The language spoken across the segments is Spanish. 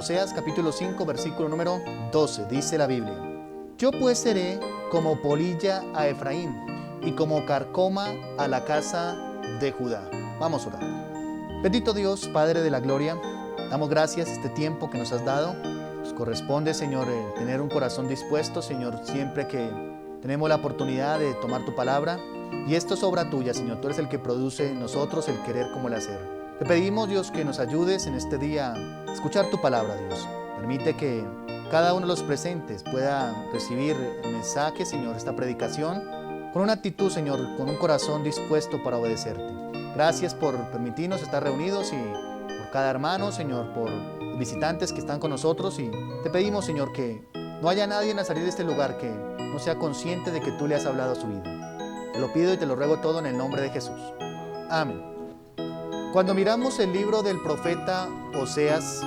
Oseas capítulo 5, versículo número 12, dice la Biblia: Yo pues seré como polilla a Efraín y como carcoma a la casa de Judá. Vamos a orar. Bendito Dios, Padre de la gloria, damos gracias este tiempo que nos has dado. Nos corresponde, Señor, tener un corazón dispuesto, Señor, siempre que tenemos la oportunidad de tomar tu palabra. Y esto es obra tuya, Señor. Tú eres el que produce en nosotros el querer como el hacer. Te pedimos, Dios, que nos ayudes en este día a escuchar tu palabra, Dios. Permite que cada uno de los presentes pueda recibir el mensaje, Señor, esta predicación, con una actitud, Señor, con un corazón dispuesto para obedecerte. Gracias por permitirnos estar reunidos y por cada hermano, Señor, por los visitantes que están con nosotros. Y te pedimos, Señor, que no haya nadie en la salida de este lugar que no sea consciente de que tú le has hablado a su vida. Te lo pido y te lo ruego todo en el nombre de Jesús. Amén. Cuando miramos el libro del profeta Oseas,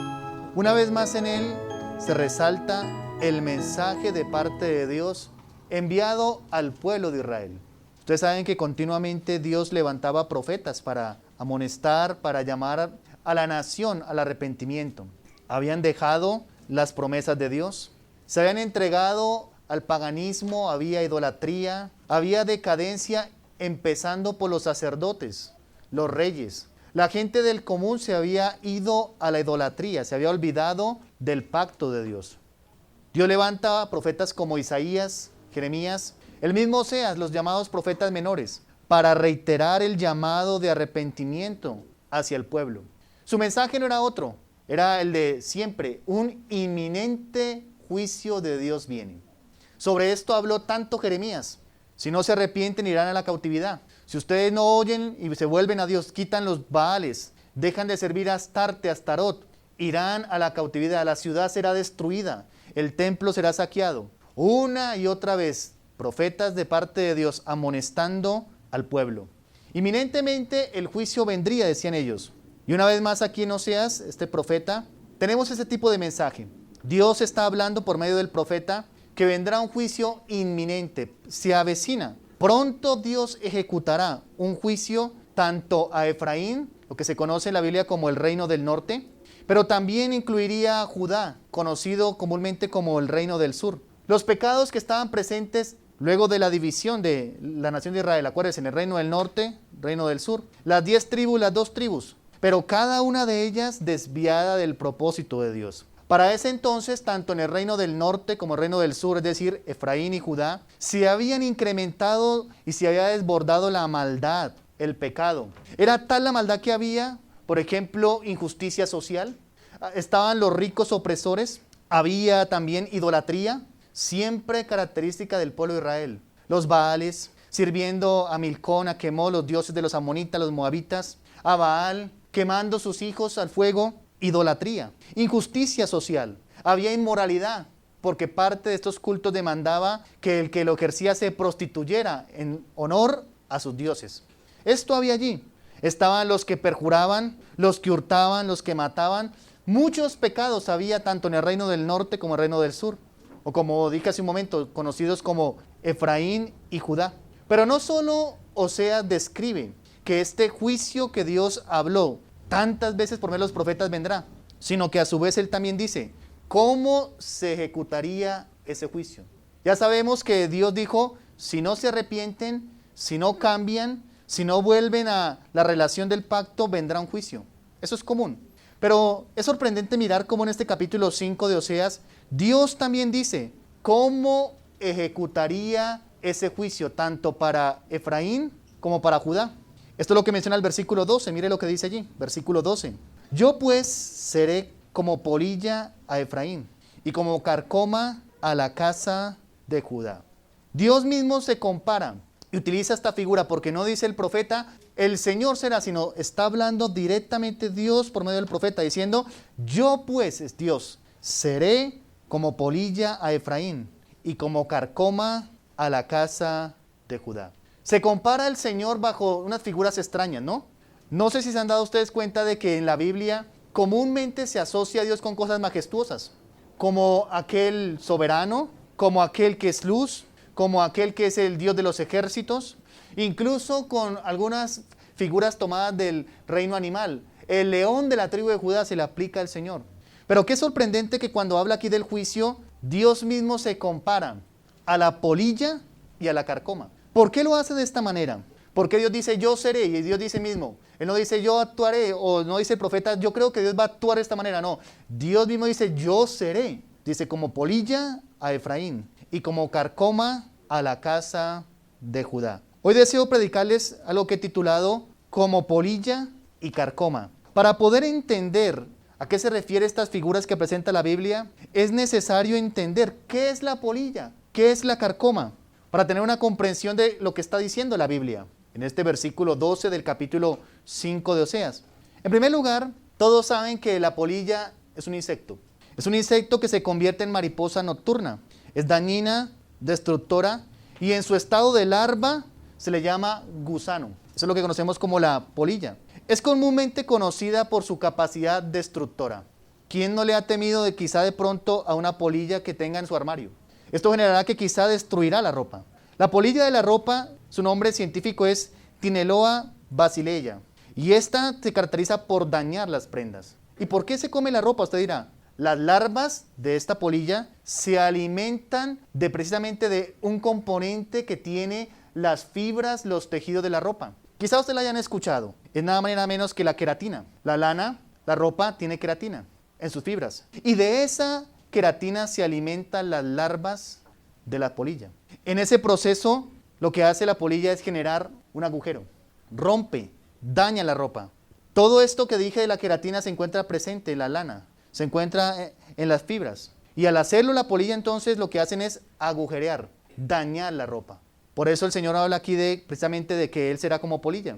una vez más en él se resalta el mensaje de parte de Dios enviado al pueblo de Israel. Ustedes saben que continuamente Dios levantaba profetas para amonestar, para llamar a la nación al arrepentimiento. Habían dejado las promesas de Dios, se habían entregado al paganismo, había idolatría, había decadencia, empezando por los sacerdotes, los reyes. La gente del común se había ido a la idolatría, se había olvidado del pacto de Dios. Dios levanta profetas como Isaías, Jeremías, el mismo Oseas, los llamados profetas menores, para reiterar el llamado de arrepentimiento hacia el pueblo. Su mensaje no era otro, era el de siempre: un inminente juicio de Dios viene. Sobre esto habló tanto Jeremías: si no se arrepienten irán a la cautividad. Si ustedes no oyen y se vuelven a Dios, quitan los Baales, dejan de servir a Astarte, a Astarot, irán a la cautividad, la ciudad será destruida, el templo será saqueado. Una y otra vez, profetas de parte de Dios amonestando al pueblo. Inminentemente el juicio vendría, decían ellos. Y una vez más aquí en Oseas, este profeta, tenemos ese tipo de mensaje. Dios está hablando por medio del profeta que vendrá un juicio inminente, se avecina. Pronto Dios ejecutará un juicio tanto a Efraín, lo que se conoce en la Biblia como el reino del norte, pero también incluiría a Judá, conocido comúnmente como el reino del sur. Los pecados que estaban presentes luego de la división de la nación de Israel, acuérdense, en el reino del norte, reino del sur, las 10 tribus, las 2 tribus, pero cada una de ellas desviada del propósito de Dios. Para ese entonces, tanto en el reino del norte como el reino del sur, es decir, Efraín y Judá, se habían incrementado y se había desbordado la maldad, el pecado. Era tal la maldad que había, por ejemplo, injusticia social, estaban los ricos opresores, había también idolatría, siempre característica del pueblo de Israel. Los Baales, sirviendo a Milcón, a Quemó, los dioses de los amonitas, los moabitas, a Baal, quemando sus hijos al fuego. Idolatría, injusticia social, había inmoralidad, porque parte de estos cultos demandaba que el que lo ejercía se prostituyera en honor a sus dioses. Esto había allí. Estaban los que perjuraban, los que hurtaban, los que mataban. Muchos pecados había tanto en el reino del norte como en el reino del sur, o como dije hace un momento, conocidos como Efraín y Judá. Pero no solo Oseas describe que este juicio que Dios habló tantas veces por medio de los profetas vendrá, sino que a su vez él también dice cómo se ejecutaría ese juicio. Ya sabemos que Dios dijo: si no se arrepienten, si no cambian, si no vuelven a la relación del pacto, vendrá un juicio. Eso es común. Pero es sorprendente mirar cómo en este capítulo 5 de Oseas, Dios también dice cómo ejecutaría ese juicio, tanto para Efraín como para Judá. Esto es lo que menciona el versículo 12, mire lo que dice allí, versículo 12. Yo pues seré como polilla a Efraín y como carcoma a la casa de Judá. Dios mismo se compara y utiliza esta figura porque no dice el profeta, el Señor será, sino está hablando directamente Dios por medio del profeta diciendo, yo pues, es Dios, seré como polilla a Efraín y como carcoma a la casa de Judá. Se compara el Señor bajo unas figuras extrañas, ¿no? No sé si se han dado ustedes cuenta de que en la Biblia comúnmente se asocia a Dios con cosas majestuosas, como aquel soberano, como aquel que es luz, como aquel que es el Dios de los ejércitos, incluso con algunas figuras tomadas del reino animal. El león de la tribu de Judá se le aplica al Señor. Pero qué sorprendente que cuando habla aquí del juicio, Dios mismo se compara a la polilla y a la carcoma. ¿Por qué lo hace de esta manera? Porque Dios dice yo seré y Dios dice mismo. Él no dice yo actuaré o no dice el profeta yo creo que Dios va a actuar de esta manera. No, Dios mismo dice yo seré. Dice como polilla a Efraín y como carcoma a la casa de Judá. Hoy deseo predicarles algo que he titulado como polilla y carcoma. Para poder entender a qué se refieren estas figuras que presenta la Biblia, es necesario entender qué es la polilla, qué es la carcoma, para tener una comprensión de lo que está diciendo la Biblia en este versículo 12 del capítulo 5 de Oseas. En primer lugar, todos saben que la polilla es un insecto. Es un insecto que se convierte en mariposa nocturna. Es dañina, destructora y en su estado de larva se le llama gusano. Eso es lo que conocemos como la polilla. Es comúnmente conocida por su capacidad destructora. ¿Quién no le ha temido de quizá de pronto a una polilla que tenga en su armario? Esto generará que quizá destruirá la ropa. La polilla de la ropa, su nombre científico es Tineloa basileia. Y esta se caracteriza por dañar las prendas. ¿Y por qué se come la ropa? Usted dirá. Las larvas de esta polilla se alimentan precisamente de un componente que tiene las fibras, los tejidos de la ropa. Quizá ustedes la hayan escuchado. Es nada más nada menos que la queratina. La lana, la ropa tiene queratina en sus fibras. Y de esa queratina se alimentan las larvas de la polilla. En ese proceso, lo que hace la polilla es generar un agujero. Rompe, daña la ropa. Todo esto que dije de la queratina se encuentra presente en la lana. Se encuentra en las fibras. Y al hacerlo la polilla entonces lo que hacen es agujerear, dañar la ropa. Por eso el Señor habla aquí precisamente de que Él será como polilla.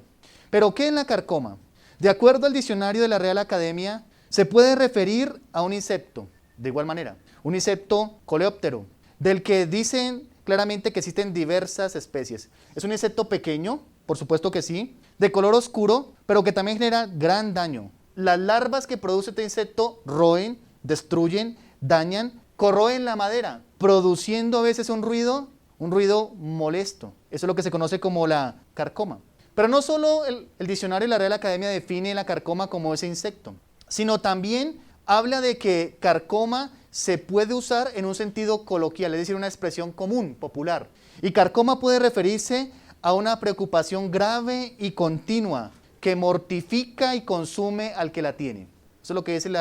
¿Pero qué es la carcoma? De acuerdo al diccionario de la Real Academia, se puede referir a un insecto, de igual manera, un insecto coleóptero, del que dicen claramente que existen diversas especies. Es un insecto pequeño, por supuesto que sí, de color oscuro, pero que también genera gran daño. Las larvas que produce este insecto roen, destruyen, dañan, corroen la madera, produciendo a veces un ruido molesto. Eso es lo que se conoce como la carcoma. Pero no solo el diccionario de la Real Academia define la carcoma como ese insecto, sino también habla de que carcoma se puede usar en un sentido coloquial, es decir, una expresión común, popular. Y carcoma puede referirse a una preocupación grave y continua que mortifica y consume al que la tiene. Eso es lo que dice el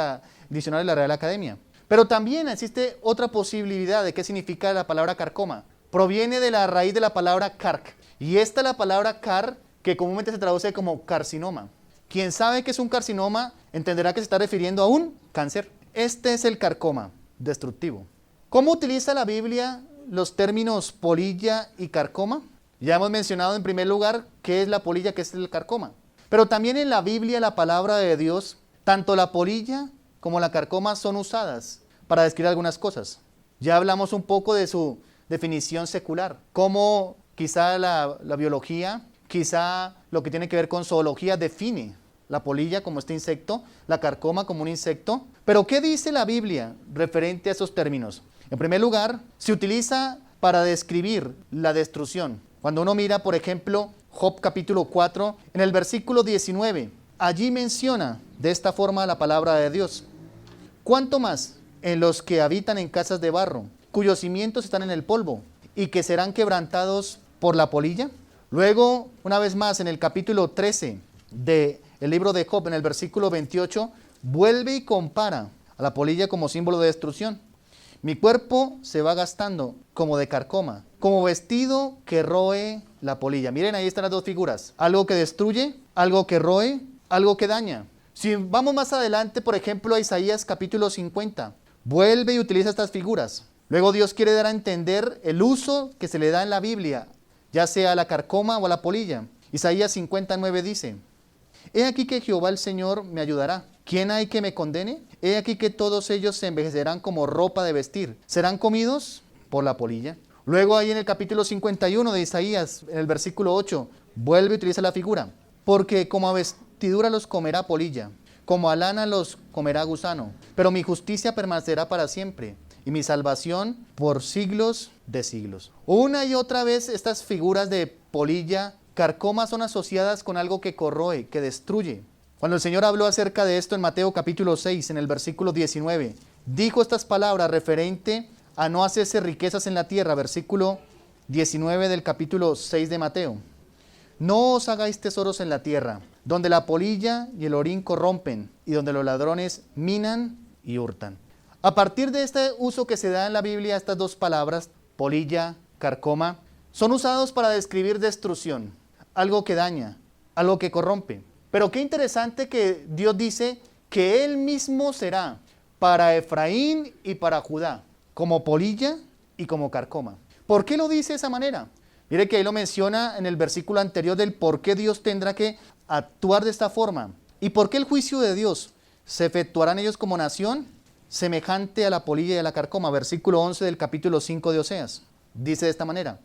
diccionario de la Real Academia. Pero también existe otra posibilidad de qué significa la palabra carcoma. Proviene de la raíz de la palabra carc. Y esta es la palabra car, que comúnmente se traduce como carcinoma. Quien sabe que es un carcinoma, entenderá que se está refiriendo a un cáncer. Este es el carcoma destructivo. ¿Cómo utiliza la Biblia los términos polilla y carcoma? Ya hemos mencionado en primer lugar qué es la polilla, qué es el carcoma. Pero también en la Biblia, la palabra de Dios, tanto la polilla como la carcoma son usadas para describir algunas cosas. Ya hablamos un poco de su definición secular, cómo quizá la biología, quizá lo que tiene que ver con zoología define la polilla como este insecto, la carcoma como un insecto. Pero ¿qué dice la Biblia referente a esos términos? En primer lugar, se utiliza para describir la destrucción. Cuando uno mira, por ejemplo, Job capítulo 4, en el versículo 19, allí menciona de esta forma la palabra de Dios. ¿Cuánto más en los que habitan en casas de barro, cuyos cimientos están en el polvo, y que serán quebrantados por la polilla? Luego, una vez más, en el capítulo 13 del libro de Job, en el versículo 28, vuelve y compara a la polilla como símbolo de destrucción. Mi cuerpo se va gastando como de carcoma, como vestido que roe la polilla. Miren, ahí están las dos figuras. Algo que destruye, algo que roe, algo que daña. Si vamos más adelante, por ejemplo, a Isaías capítulo 50, vuelve y utiliza estas figuras. Luego Dios quiere dar a entender el uso que se le da en la Biblia, ya sea a la carcoma o a la polilla. Isaías 59 dice, he aquí que Jehová el Señor me ayudará. ¿Quién hay que me condene? He aquí que todos ellos se envejecerán como ropa de vestir. ¿Serán comidos por la polilla? Luego ahí en el capítulo 51 de Isaías, en el versículo 8, vuelve y utiliza la figura. Porque como a vestidura los comerá polilla, como a lana los comerá gusano. Pero mi justicia permanecerá para siempre, y mi salvación por siglos de siglos. Una y otra vez estas figuras de polilla, carcoma son asociadas con algo que corroe, que destruye. Cuando el Señor habló acerca de esto en Mateo capítulo 6, en el versículo 19, dijo estas palabras referente a no hacerse riquezas en la tierra, versículo 19 del capítulo 6 de Mateo. No os hagáis tesoros en la tierra, donde la polilla y el orín corrompen, y donde los ladrones minan y hurtan. A partir de este uso que se da en la Biblia, estas dos palabras, polilla, carcoma, son usados para describir destrucción, algo que daña, algo que corrompe. Pero qué interesante que Dios dice que Él mismo será para Efraín y para Judá, como polilla y como carcoma. ¿Por qué lo dice de esa manera? Mire que ahí lo menciona en el versículo anterior del por qué Dios tendrá que actuar de esta forma. ¿Y por qué el juicio de Dios se efectuará en ellos como nación semejante a la polilla y a la carcoma? Versículo 11 del capítulo 5 de Oseas. Dice de esta manera: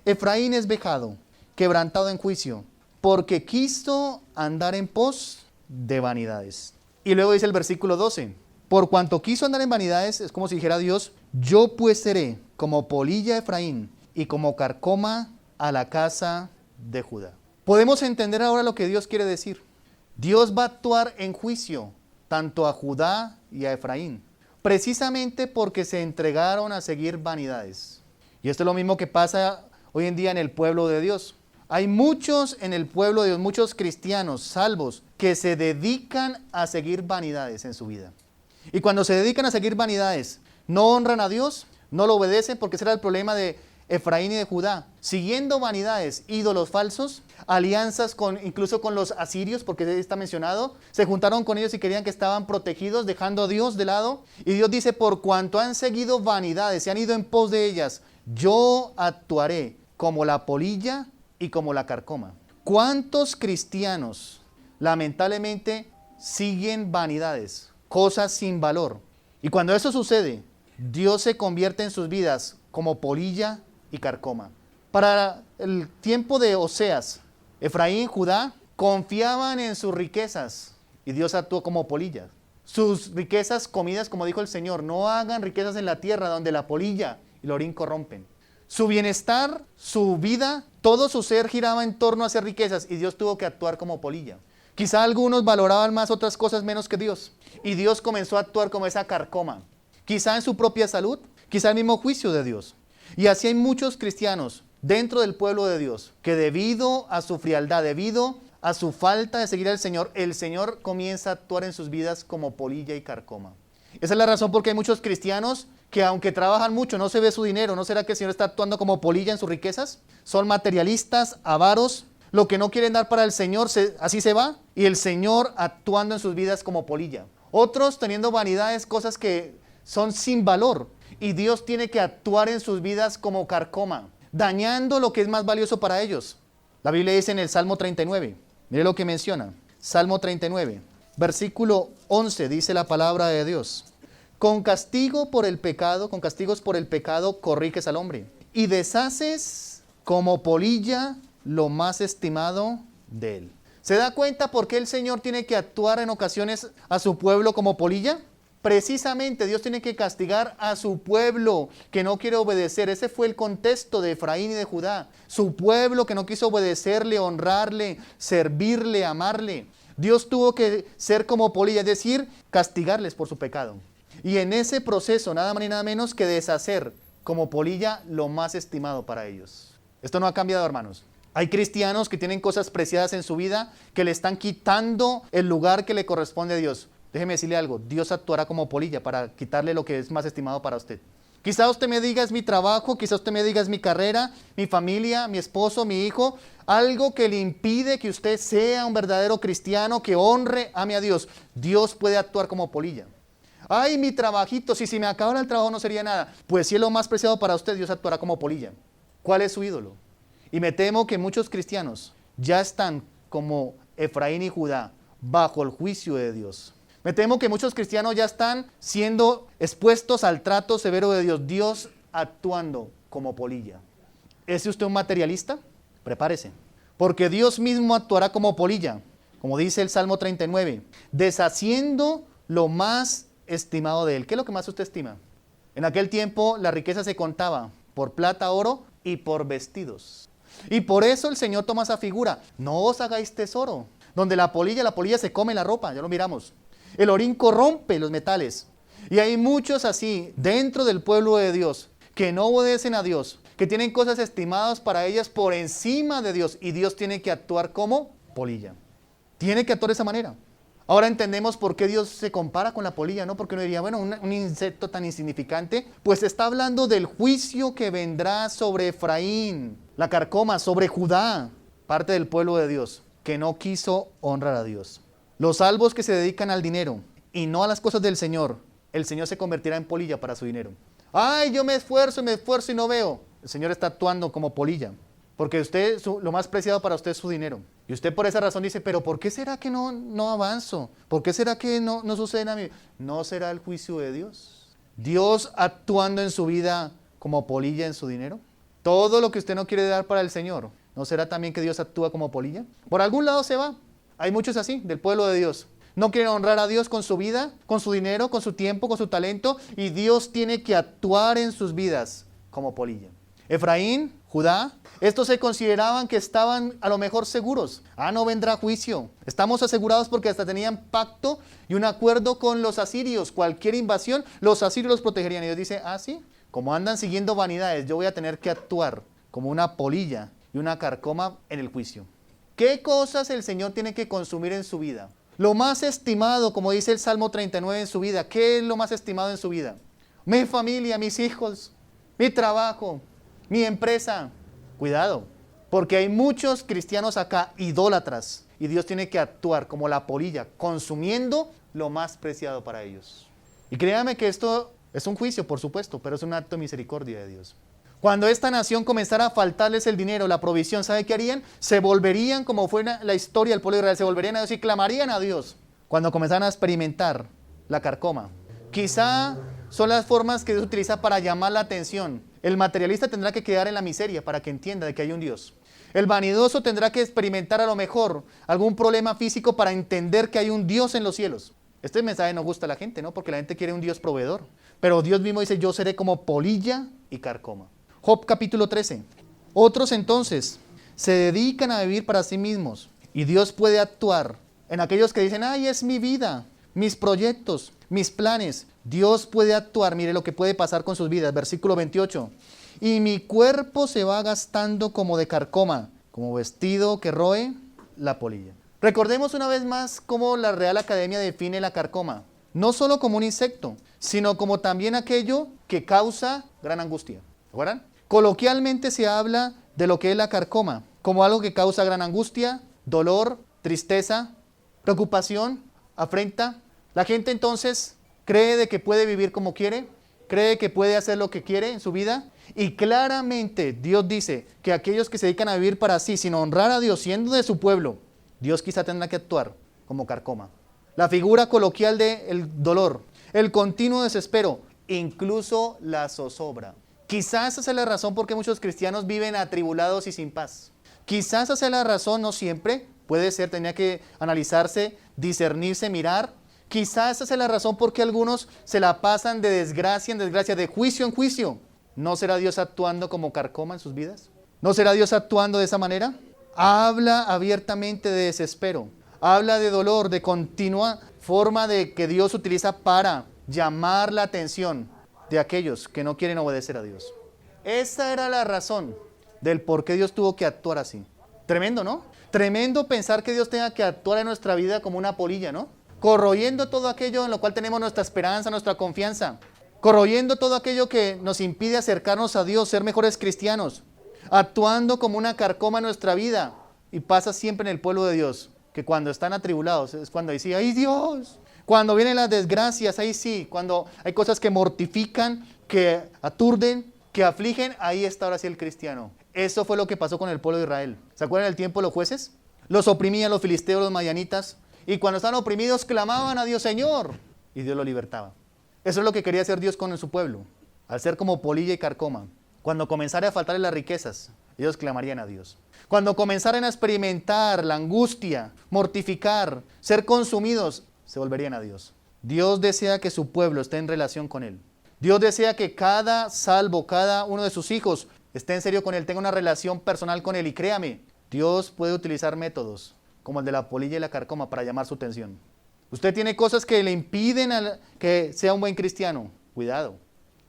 Efraín es vejado, quebrantado en juicio, porque quiso andar en pos de vanidades. Y luego dice el versículo 12, por cuanto quiso andar en vanidades, es como si dijera Dios, yo pues seré como polilla a Efraín y como carcoma a la casa de Judá. Podemos entender ahora lo que Dios quiere decir. Dios va a actuar en juicio tanto a Judá y a Efraín, precisamente porque se entregaron a seguir vanidades. Y esto es lo mismo que pasa hoy en día en el pueblo de Dios. Hay muchos en el pueblo de Dios, muchos cristianos salvos, que se dedican a seguir vanidades en su vida. Y cuando se dedican a seguir vanidades, no honran a Dios, no lo obedecen, porque ese era el problema de Efraín y de Judá. Siguiendo vanidades, ídolos falsos, alianzas incluso con los asirios, porque está mencionado, se juntaron con ellos y querían que estaban protegidos, dejando a Dios de lado. Y Dios dice, por cuanto han seguido vanidades, se han ido en pos de ellas, yo actuaré como la polilla y como la carcoma. ¿Cuántos cristianos lamentablemente siguen vanidades, cosas sin valor? Y cuando eso sucede, Dios se convierte en sus vidas como polilla y carcoma. Para el tiempo de Oseas, Efraín y Judá confiaban en sus riquezas y Dios actuó como polilla. Sus riquezas comidas, como dijo el Señor, no hagan riquezas en la tierra donde la polilla y el orín corrompen. Su bienestar, su vida, todo su ser giraba en torno a hacer riquezas y Dios tuvo que actuar como polilla. Quizá algunos valoraban más otras cosas menos que Dios y Dios comenzó a actuar como esa carcoma. Quizá en su propia salud, quizá el mismo juicio de Dios. Y así hay muchos cristianos dentro del pueblo de Dios que debido a su frialdad, debido a su falta de seguir al Señor, el Señor comienza a actuar en sus vidas como polilla y carcoma. Esa es la razón por qué hay muchos cristianos que aunque trabajan mucho, no se ve su dinero. ¿No será que el Señor está actuando como polilla en sus riquezas? Son materialistas, avaros, lo que no quieren dar para el Señor, así se va. Y el Señor actuando en sus vidas como polilla. Otros teniendo vanidades, cosas que son sin valor. Y Dios tiene que actuar en sus vidas como carcoma, dañando lo que es más valioso para ellos. La Biblia dice en el Salmo 39, mire lo que menciona. Salmo 39, versículo 11, dice la palabra de Dios. Con castigos por el pecado corriges al hombre y deshaces como polilla lo más estimado de él. ¿Se da cuenta por qué el Señor tiene que actuar en ocasiones a su pueblo como polilla? Precisamente Dios tiene que castigar a su pueblo que no quiere obedecer. Ese fue el contexto de Efraín y de Judá. Su pueblo que no quiso obedecerle, honrarle, servirle, amarle. Dios tuvo que ser como polilla, es decir, castigarles por su pecado. Y en ese proceso, nada más ni nada menos que deshacer como polilla lo más estimado para ellos. Esto no ha cambiado, hermanos. Hay cristianos que tienen cosas preciadas en su vida que le están quitando el lugar que le corresponde a Dios. Déjeme decirle algo, Dios actuará como polilla para quitarle lo que es más estimado para usted. Quizá usted me diga es mi trabajo, quizá usted me diga es mi carrera, mi familia, mi esposo, mi hijo, algo que le impide que usted sea un verdadero cristiano, que honre, ame a Dios. Dios puede actuar como polilla. Ay, mi trabajito, si me acabara el trabajo no sería nada. Pues si es lo más preciado para usted, Dios actuará como polilla. ¿Cuál es su ídolo? Y me temo que muchos cristianos ya están como Efraín y Judá bajo el juicio de Dios. Me temo que muchos cristianos ya están siendo expuestos al trato severo de Dios. Dios actuando como polilla. ¿Es usted un materialista? Prepárese. Porque Dios mismo actuará como polilla. Como dice el Salmo 39. Deshaciendo lo más estimado de él. ¿Qué es lo que más usted estima? En aquel tiempo la riqueza se contaba por plata, oro y por vestidos. Y por eso el Señor toma esa figura. No os hagáis tesoro. donde la polilla se come la ropa, ya lo miramos. El orín corrompe los metales. Y hay muchos así dentro del pueblo de Dios que no obedecen a Dios, que tienen cosas estimadas para ellas por encima de Dios, y Dios tiene que actuar como polilla. Tiene que actuar de esa manera. Ahora entendemos por qué Dios se compara con la polilla, ¿no? Porque uno diría, bueno, un insecto tan insignificante, pues está hablando del juicio que vendrá sobre Efraín, la carcoma, sobre Judá, parte del pueblo de Dios, que no quiso honrar a Dios. Los salvos que se dedican al dinero y no a las cosas del Señor, el Señor se convertirá en polilla para su dinero. Ay, yo me esfuerzo y no veo. El Señor está actuando como polilla, porque usted, lo más preciado para usted es su dinero. Y usted por esa razón dice, pero ¿por qué será que no avanzo? ¿Por qué será que no sucede a mí? ¿No será el juicio de Dios? ¿Dios actuando en su vida como polilla en su dinero? Todo lo que usted no quiere dar para el Señor, ¿no será también que Dios actúa como polilla? Por algún lado se va. Hay muchos así, del pueblo de Dios. No quieren honrar a Dios con su vida, con su dinero, con su tiempo, con su talento, y Dios tiene que actuar en sus vidas como polilla. Efraín, Judá, estos se consideraban que estaban a lo mejor seguros. No vendrá juicio. Estamos asegurados porque hasta tenían pacto y un acuerdo con los asirios. Cualquier invasión, los asirios los protegerían. Y Dios dice, sí, como andan siguiendo vanidades, yo voy a tener que actuar como una polilla y una carcoma en el juicio. ¿Qué cosas el Señor tiene que consumir en su vida? Lo más estimado, como dice el Salmo 39 en su vida. ¿Qué es lo más estimado en su vida? Mi familia, mis hijos, mi trabajo, mi empresa. Cuidado, porque hay muchos cristianos acá idólatras y Dios tiene que actuar como la polilla, consumiendo lo más preciado para ellos. Y créame que esto es un juicio, por supuesto, pero es un acto de misericordia de Dios. Cuando esta nación comenzara a faltarles el dinero, la provisión, ¿sabe qué harían? Se volverían, como fue la historia del pueblo de Israel, se volverían a Dios y clamarían a Dios cuando comenzaran a experimentar la carcoma. Quizá son las formas que Dios utiliza para llamar la atención. El materialista tendrá que quedar en la miseria para que entienda de que hay un Dios. El vanidoso tendrá que experimentar a lo mejor algún problema físico para entender que hay un Dios en los cielos. Este mensaje no gusta a la gente, ¿no? Porque la gente quiere un Dios proveedor. Pero Dios mismo dice, yo seré como polilla y carcoma. Job capítulo 13. Otros entonces se dedican a vivir para sí mismos y Dios puede actuar en aquellos que dicen, es mi vida, mis proyectos, mis planes. Dios puede actuar, mire lo que puede pasar con sus vidas. Versículo 28. Y mi cuerpo se va gastando como de carcoma, como vestido que roe la polilla. Recordemos una vez más cómo la Real Academia define la carcoma. No solo como un insecto, sino como también aquello que causa gran angustia. ¿Recuerdan? Coloquialmente se habla de lo que es la carcoma, como algo que causa gran angustia, dolor, tristeza, preocupación, afrenta. La gente entonces cree de que puede vivir como quiere, cree que puede hacer lo que quiere en su vida, y claramente Dios dice que aquellos que se dedican a vivir para sí, sin honrar a Dios, siendo de su pueblo, Dios quizá tendrá que actuar como carcoma. La figura coloquial del dolor, el continuo desespero, incluso la zozobra. Quizás esa es la razón por qué muchos cristianos viven atribulados y sin paz. Quizás esa es la razón, no siempre, puede ser, tenía que analizarse, discernirse, mirar. Quizás esa es la razón por qué algunos se la pasan de desgracia en desgracia, de juicio en juicio. ¿No será Dios actuando como carcoma en sus vidas? ¿No será Dios actuando de esa manera? Habla abiertamente de desespero, habla de dolor, de continua forma de que Dios utiliza para llamar la atención de aquellos que no quieren obedecer a Dios. Esa era la razón del por qué Dios tuvo que actuar así. Tremendo, ¿no? Tremendo pensar que Dios tenga que actuar en nuestra vida como una polilla, ¿no? Corroyendo todo aquello en lo cual tenemos nuestra esperanza, nuestra confianza. Corroyendo todo aquello que nos impide acercarnos a Dios, ser mejores cristianos. Actuando como una carcoma en nuestra vida. Y pasa siempre en el pueblo de Dios, que cuando están atribulados es cuando dicen, ¡ay Dios! Cuando vienen las desgracias, ahí sí. Cuando hay cosas que mortifican, que aturden, que afligen, ahí está ahora sí el cristiano. Eso fue lo que pasó con el pueblo de Israel. ¿Se acuerdan del tiempo de los jueces? Los oprimían los filisteos, los madianitas. Y cuando estaban oprimidos, clamaban a Dios, Señor. Y Dios los libertaba. Eso es lo que quería hacer Dios con su pueblo. Al ser como polilla y carcoma. Cuando comenzara a faltarles las riquezas, ellos clamarían a Dios. Cuando comenzaran a experimentar la angustia, mortificar, ser consumidos, se volverían a Dios. Dios desea que su pueblo esté en relación con Él. Dios desea que cada salvo, cada uno de sus hijos, esté en serio con Él, tenga una relación personal con Él. Y créame, Dios puede utilizar métodos como el de la polilla y la carcoma para llamar su atención. Usted tiene cosas que le impiden que sea un buen cristiano. Cuidado.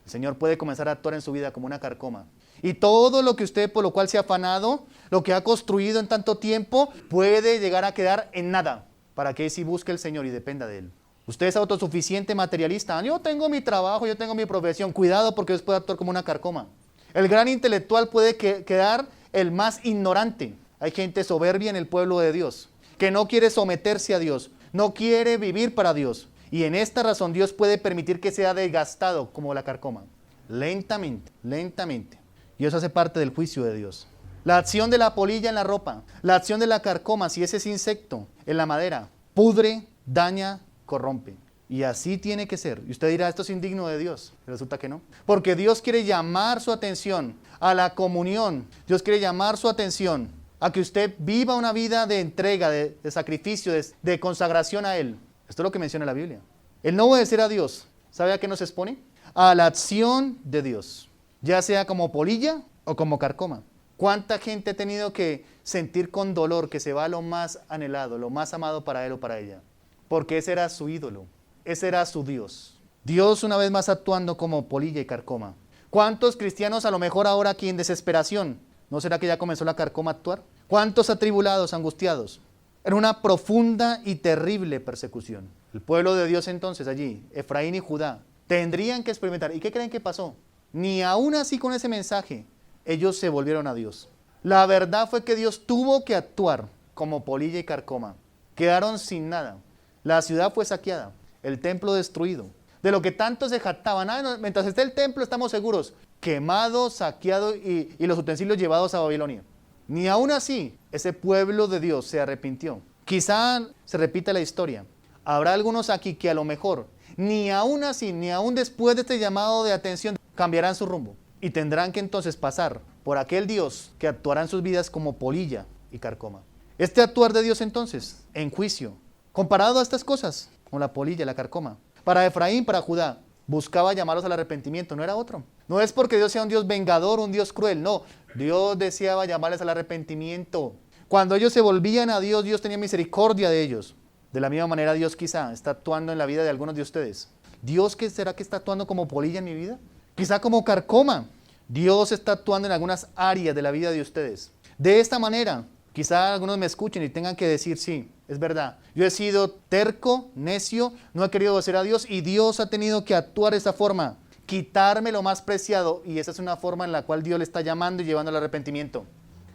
El Señor puede comenzar a actuar en su vida como una carcoma. Y todo lo que usted por lo cual se ha afanado, lo que ha construido en tanto tiempo, puede llegar a quedar en nada. Para que si busque el Señor y dependa de Él. Usted es autosuficiente, materialista. Yo tengo mi trabajo, yo tengo mi profesión. Cuidado porque usted puede actuar como una carcoma. El gran intelectual puede quedar el más ignorante. Hay gente soberbia en el pueblo de Dios, que no quiere someterse a Dios, no quiere vivir para Dios. Y en esta razón Dios puede permitir que sea desgastado como la carcoma. Lentamente, lentamente. Y eso hace parte del juicio de Dios. La acción de la polilla en la ropa, la acción de la carcoma, si ese es insecto en la madera, pudre, daña, corrompe. Y así tiene que ser. Y usted dirá, esto es indigno de Dios. Resulta que no. Porque Dios quiere llamar su atención a la comunión. Dios quiere llamar su atención a que usted viva una vida de entrega, de sacrificio, de consagración a Él. Esto es lo que menciona la Biblia. El no obedecer a Dios, ¿sabe a qué nos expone? A la acción de Dios. Ya sea como polilla o como carcoma. ¿Cuánta gente ha tenido que sentir con dolor que se va lo más anhelado, lo más amado para él o para ella? Porque ese era su ídolo, ese era su Dios. Dios una vez más actuando como polilla y carcoma. ¿Cuántos cristianos a lo mejor ahora aquí en desesperación? ¿No será que ya comenzó la carcoma a actuar? ¿Cuántos atribulados, angustiados? En una profunda y terrible persecución. El pueblo de Dios entonces allí, Efraín y Judá, tendrían que experimentar. ¿Y qué creen que pasó? Ni aún así con ese mensaje, ellos se volvieron a Dios. La verdad fue que Dios tuvo que actuar como polilla y carcoma. Quedaron sin nada. La ciudad fue saqueada, el templo destruido. De lo que tanto se jactaban, mientras esté el templo estamos seguros, quemado, saqueado y los utensilios llevados a Babilonia. Ni aún así, ese pueblo de Dios se arrepintió. Quizá se repita la historia. Habrá algunos aquí que a lo mejor, ni aún así, ni aún después de este llamado de atención, cambiarán su rumbo. Y tendrán que entonces pasar por aquel Dios que actuará en sus vidas como polilla y carcoma. Este actuar de Dios entonces, en juicio, comparado a estas cosas, con la polilla y la carcoma, para Efraín, para Judá, buscaba llamarlos al arrepentimiento, no era otro. No es porque Dios sea un Dios vengador, un Dios cruel, no. Dios deseaba llamarles al arrepentimiento. Cuando ellos se volvían a Dios, Dios tenía misericordia de ellos. De la misma manera Dios quizá está actuando en la vida de algunos de ustedes. ¿Dios qué será que está actuando como polilla en mi vida? Quizá como carcoma. Dios está actuando en algunas áreas de la vida de ustedes. De esta manera, quizá algunos me escuchen y tengan que decir, sí, es verdad. Yo he sido terco, necio, no he querido obedecer a Dios y Dios ha tenido que actuar de esa forma. Quitarme lo más preciado y esa es una forma en la cual Dios le está llamando y llevando al arrepentimiento.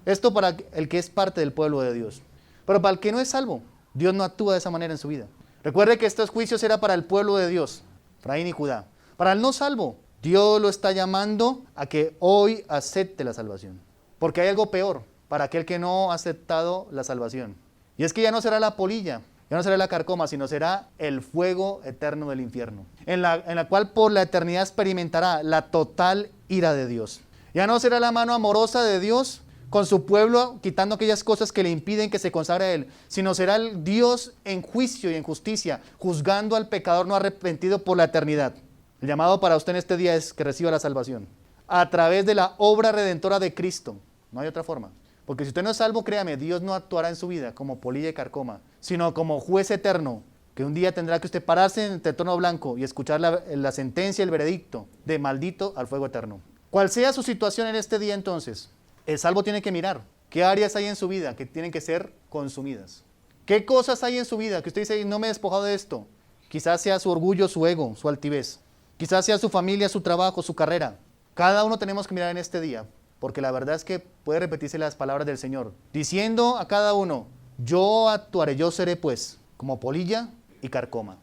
Esto para el que es parte del pueblo de Dios. Pero para el que no es salvo, Dios no actúa de esa manera en su vida. Recuerde que estos juicios eran para el pueblo de Dios, Efraín y Judá. Para el no salvo, Dios lo está llamando a que hoy acepte la salvación. Porque hay algo peor para aquel que no ha aceptado la salvación. Y es que ya no será la polilla, ya no será la carcoma, sino será el fuego eterno del infierno. En la cual por la eternidad experimentará la total ira de Dios. Ya no será la mano amorosa de Dios con su pueblo, quitando aquellas cosas que le impiden que se consagre a Él, sino será el Dios en juicio y en justicia, juzgando al pecador no arrepentido por la eternidad. El llamado para usted en este día es que reciba la salvación a través de la obra redentora de Cristo. No hay otra forma. Porque si usted no es salvo, créame, Dios no actuará en su vida como polilla y carcoma, sino como juez eterno, que un día tendrá que usted pararse en el trono blanco y escuchar la sentencia, el veredicto de maldito al fuego eterno. Cual sea su situación en este día entonces, el salvo tiene que mirar qué áreas hay en su vida que tienen que ser consumidas. ¿Qué cosas hay en su vida que usted dice, no me he despojado de esto? Quizás sea su orgullo, su ego, su altivez. Quizás sea su familia, su trabajo, su carrera. Cada uno tenemos que mirar en este día, porque la verdad es que puede repetirse las palabras del Señor, diciendo a cada uno, yo actuaré, yo seré pues, como polilla y carcoma.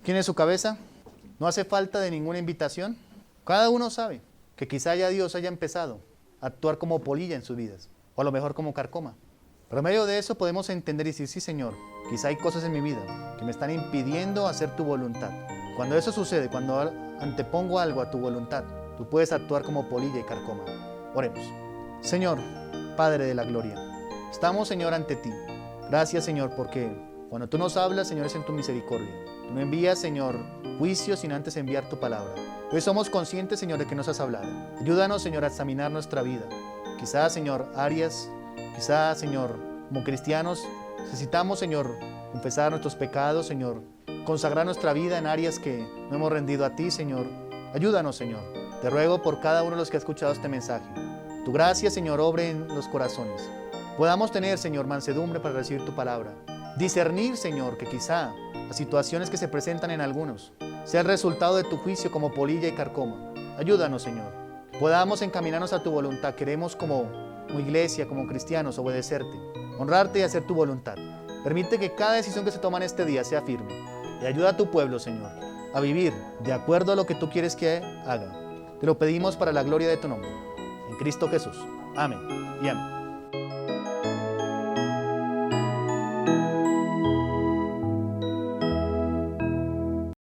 ¿Quién es su cabeza? No hace falta de ninguna invitación. Cada uno sabe que quizá ya Dios haya empezado a actuar como polilla en sus vidas, o a lo mejor como carcoma. Pero en medio de eso podemos entender y decir, sí Señor, quizá hay cosas en mi vida que me están impidiendo hacer tu voluntad. Cuando eso sucede, cuando antepongo algo a tu voluntad, tú puedes actuar como polilla y carcoma. Oremos. Señor, Padre de la gloria, estamos, Señor, ante ti. Gracias, Señor, porque cuando tú nos hablas, Señor, es en tu misericordia. Tú no envías, Señor, juicio sin antes enviar tu palabra. Hoy somos conscientes, Señor, de que nos has hablado. Ayúdanos, Señor, a examinar nuestra vida. Quizás, Señor, áreas, quizás, Señor, como cristianos, Necesitamos, Señor, confesar nuestros pecados, Señor, consagrar nuestra vida en áreas que no hemos rendido a ti, Señor. Ayúdanos, Señor. Te ruego por cada uno de los que ha escuchado este mensaje. Tu gracia, Señor, obre en los corazones. Podamos tener, Señor, mansedumbre para recibir tu palabra. Discernir, Señor, que quizá las situaciones que se presentan en algunos sea el resultado de tu juicio como polilla y carcoma. Ayúdanos, Señor. Podamos encaminarnos a tu voluntad. Queremos como iglesia, como cristianos, obedecerte, honrarte y hacer tu voluntad. Permite que cada decisión que se toma en este día sea firme. Y ayuda a tu pueblo, Señor, a vivir de acuerdo a lo que tú quieres que haga. Te lo pedimos para la gloria de tu nombre. En Cristo Jesús. Amén y amén.